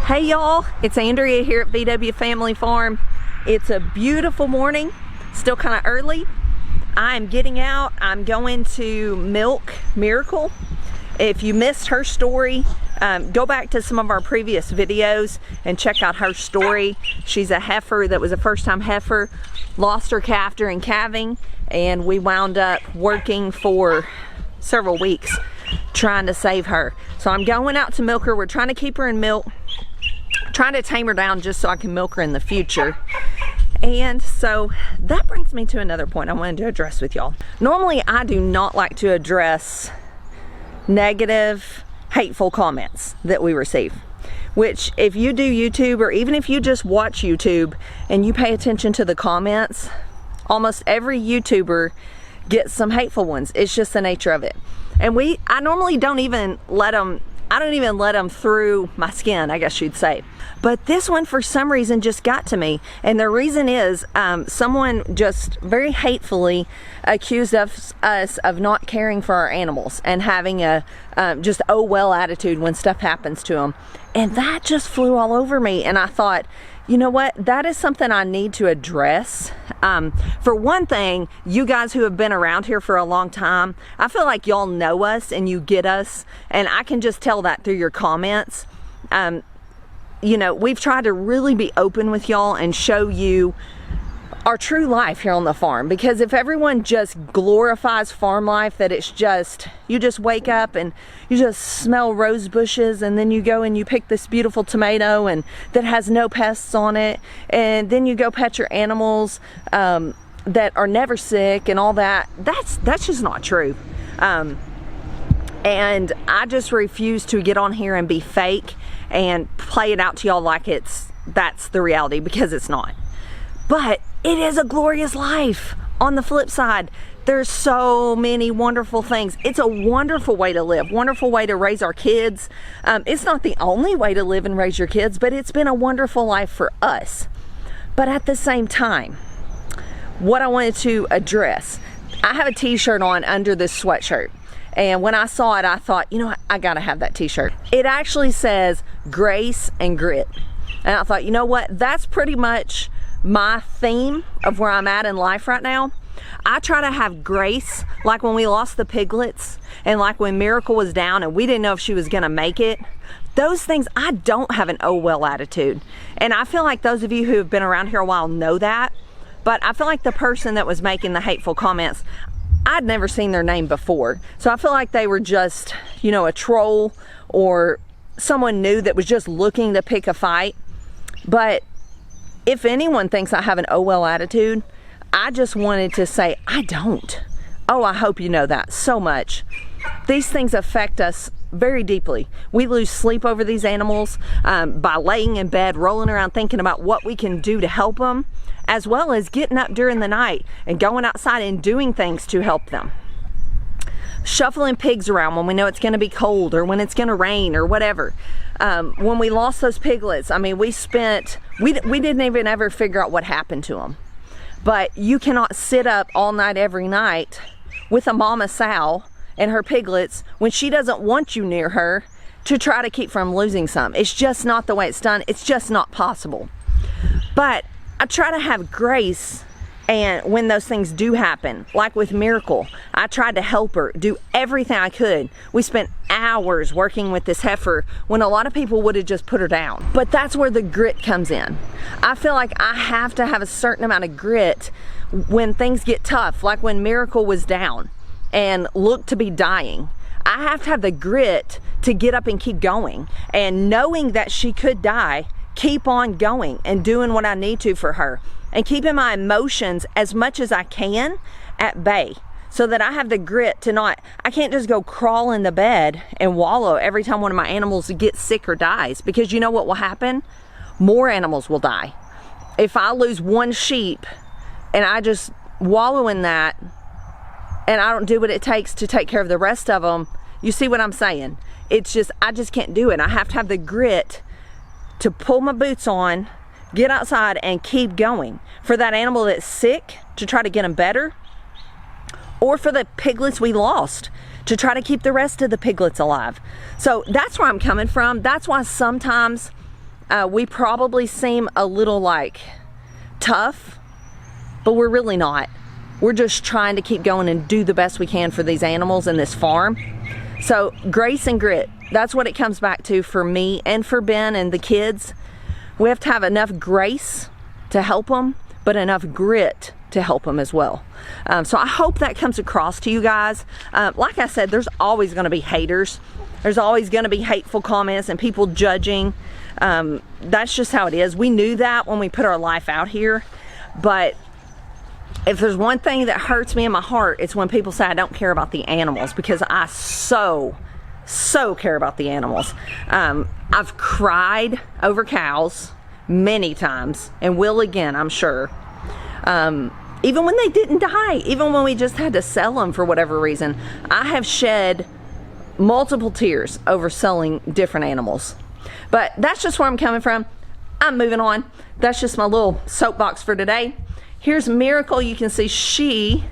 Hey y'all, it's Andrea here at VW Family Farm. It's a beautiful morning, still kind of early. I'm getting out, I'm going to milk Miracle. If you missed her story, go back to some of our previous videos and check out her story. She's a heifer that was a first-time heifer, lost her calf during calving, and we wound up working for several weeks trying to save her. So I'm going out to milk her. We're trying to keep her in milk, trying to tame her down just so I can milk her in the future. And so that brings me to another point I wanted to address with y'all. Normally I do not like to address negative, hateful comments that we receive, which if you do YouTube, or even if you just watch YouTube and you pay attention to the comments, almost every YouTuber gets some hateful ones. It's just the nature of it. And I normally don't even let them, through my skin, I guess you'd say. But this one for some reason just got to me. And the reason is someone just very hatefully accused us of not caring for our animals and having a just oh well attitude when stuff happens to them. And that just flew all over me. And I thought, you know what, that is something I need to address. For one thing, you guys who have been around here for a long time, I feel like y'all know us and you get us, and I can just tell that through your comments. You know, we've tried to really be open with y'all and show you our true life here on the farm, because if everyone just glorifies farm life, that it's just, you just wake up and you just smell rose bushes, and then you go and you pick this beautiful tomato and that has no pests on it, and then you go pet your animals that are never sick and all that, that's just not true. And I just refuse to get on here and be fake and play it out to y'all like that's the reality, because it's not. But it is a glorious life. On the flip side, there's so many wonderful things. It's a wonderful way to live, wonderful way to raise our kids. It's not the only way to live and raise your kids, but it's been a wonderful life for us. But at the same time, what I wanted to address, I have a t-shirt on under this sweatshirt. And when I saw it, I thought, you know what, I gotta have that t-shirt. It actually says grace and grit. And I thought, you know what, that's pretty much my theme of where I'm at in life right now. I try to have grace, like when we lost the piglets and like when Miracle was down and we didn't know if she was gonna make it. Those things, I don't have an oh well attitude. And I feel like those of you who have been around here a while know that. But I feel like the person that was making the hateful comments, I'd never seen their name before. So I feel like they were just, you know, a troll or someone new that was just looking to pick a fight. But if anyone thinks I have an oh well attitude, I just wanted to say I don't. Oh, I hope you know that so much. These things affect us very deeply. We lose sleep over these animals by laying in bed, rolling around thinking about what we can do to help them, as well as getting up during the night and going outside and doing things to help them. Shuffling pigs around when we know it's going to be cold or when it's going to rain or whatever. When we lost those piglets, I mean, we didn't even ever figure out what happened to them. But you cannot sit up all night every night with a mama sow and her piglets when she doesn't want you near her to try to keep from losing some. It's just not the way it's done. It's just not possible. But I try to have grace, and when those things do happen, like with Miracle, I tried to help her, do everything I could. We spent hours working with this heifer when a lot of people would have just put her down. But that's where the grit comes in. I feel like I have to have a certain amount of grit when things get tough, like when Miracle was down and looked to be dying. I have to have the grit to get up and keep going. And knowing that she could die, keep on going and doing what I need to for her, and keeping my emotions as much as I can at bay, so that I have the grit to not, I can't just go crawl in the bed and wallow every time one of my animals gets sick or dies, because you know what will happen? More animals will die. If I lose one sheep and I just wallow in that and I don't do what it takes to take care of the rest of them, you see what I'm saying? It's just, I just can't do it. I have to have the grit to pull my boots on, get outside and keep going. For that animal that's sick, to try to get them better, or for the piglets we lost, to try to keep the rest of the piglets alive. So that's where I'm coming from. That's why sometimes We probably seem a little like tough, but we're really not. We're just trying to keep going and do the best we can for these animals in this farm. So grace and grit, that's what it comes back to for me and for Ben and the kids. We have to have enough grace to help them, but enough grit to help them as well. So I hope that comes across to you guys. Like I said, there's always gonna be haters. There's always gonna be hateful comments and people judging. That's just how it is. We knew that when we put our life out here, but if there's one thing that hurts me in my heart, it's when people say I don't care about the animals, because I so care about the animals. I've cried over cows many times and will again, I'm sure. Even when they didn't die, even when we just had to sell them for whatever reason, I have shed multiple tears over selling different animals. But that's just where I'm coming from. I'm moving on. That's just my little soapbox for today. Here's Miracle. You can see she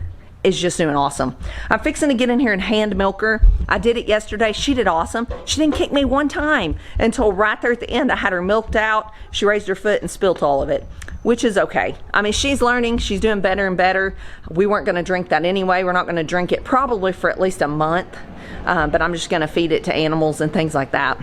is just doing awesome. I'm fixing to get in here and hand milk her. I did it yesterday. She did awesome. She didn't kick me one time until right there at the end. I had her milked out. She raised her foot and spilt all of it, which is okay. I mean, she's learning. She's doing better and better. We weren't going to drink that anyway. We're not going to drink it probably for at least a month, but I'm just going to feed it to animals and things like that.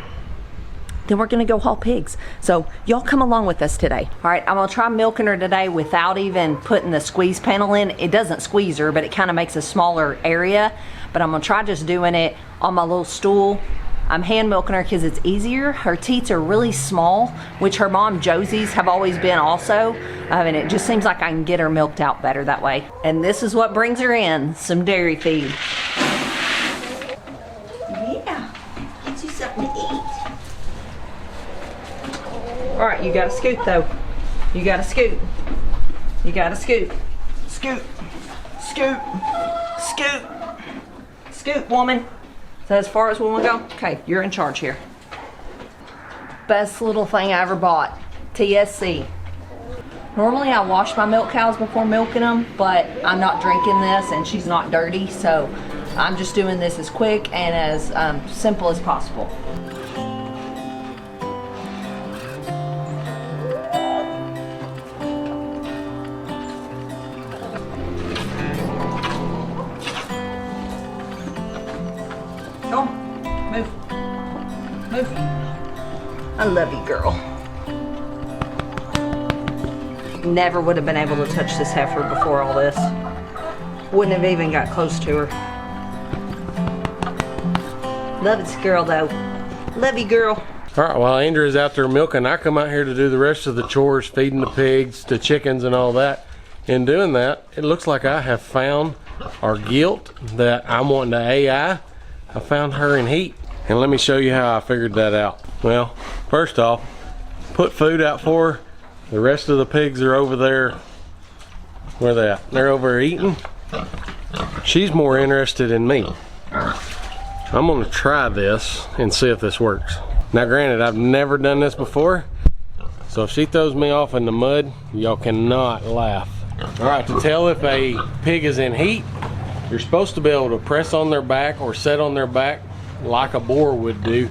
Then we're gonna go haul pigs. So y'all come along with us today. All right, I'm gonna try milking her today without even putting the squeeze panel in. It doesn't squeeze her, but it kind of makes a smaller area. But I'm gonna try just doing it on my little stool. I'm hand milking her because it's easier. Her teats are really small, which her mom Josie's have always been also. And it just seems like I can get her milked out better that way. And this is what brings her in, some dairy feed. Yeah, get you something to eat. All right, you gotta scoot though. You gotta scoot. You gotta scoot. Scoot. Scoot. Scoot. Scoot, woman. Is that as far as we wanna go? Okay, you're in charge here. Best little thing I ever bought. TSC. Normally I wash my milk cows before milking them, but I'm not drinking this and she's not dirty, so I'm just doing this as quick and as simple as possible. Move. I love you, girl. Never would have been able to touch this heifer before all this. Wouldn't have even got close to her. Love this girl though. Love you, girl. All right, while Andrea's out there milking, I come out here to do the rest of the chores, feeding the pigs, the chickens and all that. In doing that, it looks like I have found our gilt that I'm wanting to AI. I found her in heat. And let me show you how I figured that out. Well, first off, put food out for her. The rest of the pigs are over there. Where they at? They're over there eating. She's more interested in me. I'm gonna try this and see if this works. Now granted, I've never done this before, so if she throws me off in the mud, y'all cannot laugh. All right, to tell if a pig is in heat, you're supposed to be able to press on their back or sit on their back like a boar would do,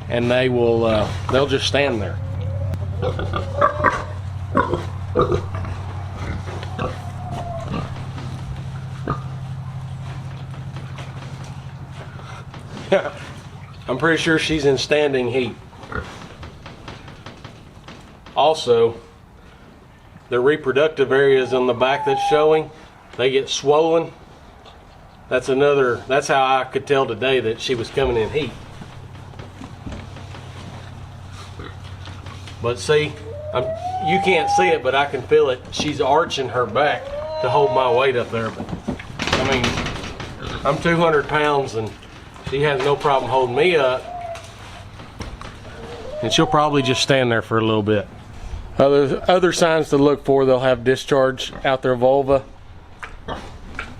and they will they'll just stand there. I'm pretty sure she's in standing heat. Also, the reproductive areas on the back that's showing, they get swollen. That's how I could tell today that she was coming in heat. But see, you can't see it, but I can feel it. She's arching her back to hold my weight up there. But I mean, I'm 200 pounds and she has no problem holding me up. And she'll probably just stand there for a little bit. Other signs to look for, they'll have discharge out their vulva.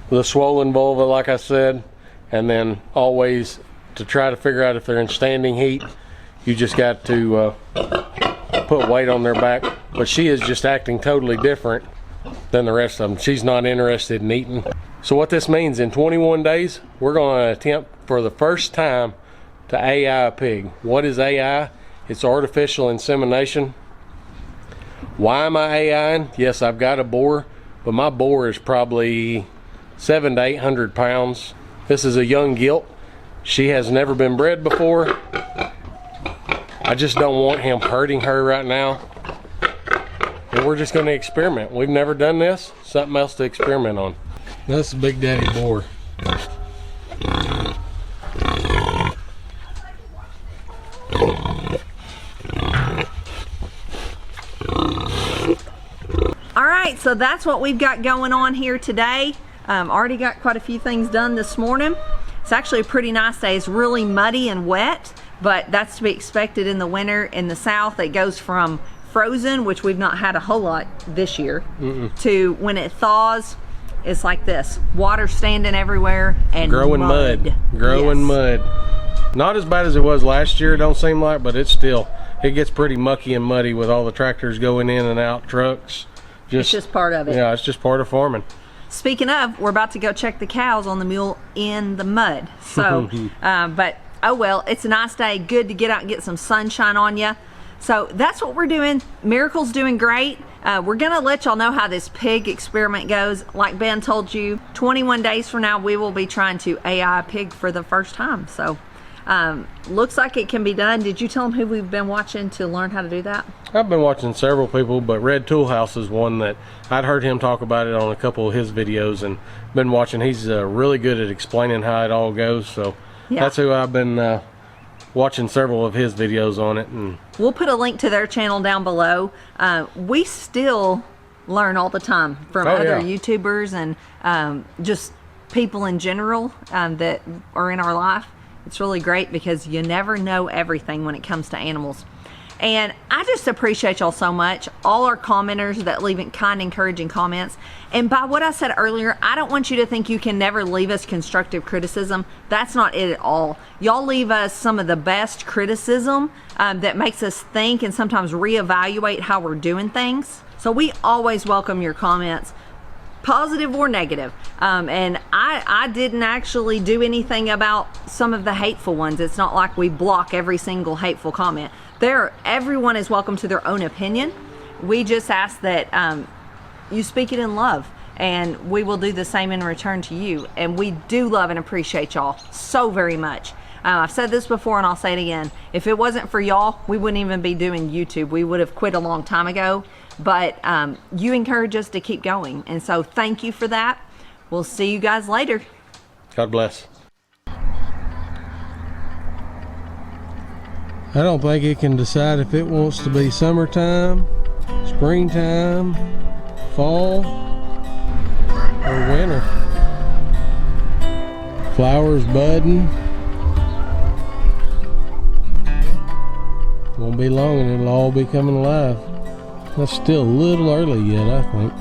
The swollen vulva, like I said, and then always to try to figure out if they're in standing heat, you just got to put weight on their back. But she is just acting totally different than the rest of them. She's not interested in eating. So what this means, in 21 days, we're going to attempt for the first time to AI a pig. What is AI? It's artificial insemination. Why am I AIing? Yes, I've got a boar, but my boar is probably 700 to 800 pounds. This is a young gilt. She has never been bred before. I just don't want him hurting her right now. And we're just going to experiment. We've never done this. Something else to experiment on. That's the Big Daddy boar. Alright, so that's what we've got going on here today. Already got quite a few things done this morning. It's actually a pretty nice day. It's really muddy and wet, but that's to be expected in the winter. In the south, it goes from frozen, which we've not had a whole lot this year, to when it thaws, it's like this. Water standing everywhere and growing mud. Growing mud. Not as bad as it was last year, it don't seem like, but it gets pretty mucky and muddy with all the tractors going in and out, trucks. It's just part of it. Yeah, it's just part of farming. Speaking of, we're about to go check the cows on the mule in the mud. So, but oh well, it's a nice day. Good to get out and get some sunshine on you. So that's what we're doing. Miracle's doing great. We're gonna let y'all know how this pig experiment goes. Like Ben told you, 21 days from now, we will be trying to AI a pig for the first time. So looks like it can be done. Did you tell them who we've been watching to learn how to do that? I've been watching several people, but Red Toolhouse is one that I'd heard him talk about it on a couple of his videos and been watching. He's really good at explaining how it all goes. So that's who I've been watching several of his videos on it. And we'll put a link to their channel down below. We still learn all the time from other YouTubers and just people in general that are in our life. It's really great because you never know everything when it comes to animals. And I just appreciate y'all so much, all our commenters that leave kind, encouraging comments. And by what I said earlier, I don't want you to think you can never leave us constructive criticism. That's not it at all. Y'all leave us some of the best criticism that makes us think and sometimes reevaluate how we're doing things. So we always welcome your comments, positive or negative. And I didn't actually do anything about some of the hateful ones. It's not like we block every single hateful comment. Everyone is welcome to their own opinion. We just ask that you speak it in love, and we will do the same in return to you. And we do love and appreciate y'all so very much. I've said this before and I'll say it again. If it wasn't for y'all, we wouldn't even be doing YouTube. We would have quit a long time ago. But you encourage us to keep going. And so thank you for that. We'll see you guys later. God bless. I don't think it can decide if it wants to be summertime, springtime, fall, or winter. Flowers budding. Won't be long and it'll all be coming alive. That's still a little early yet, I think.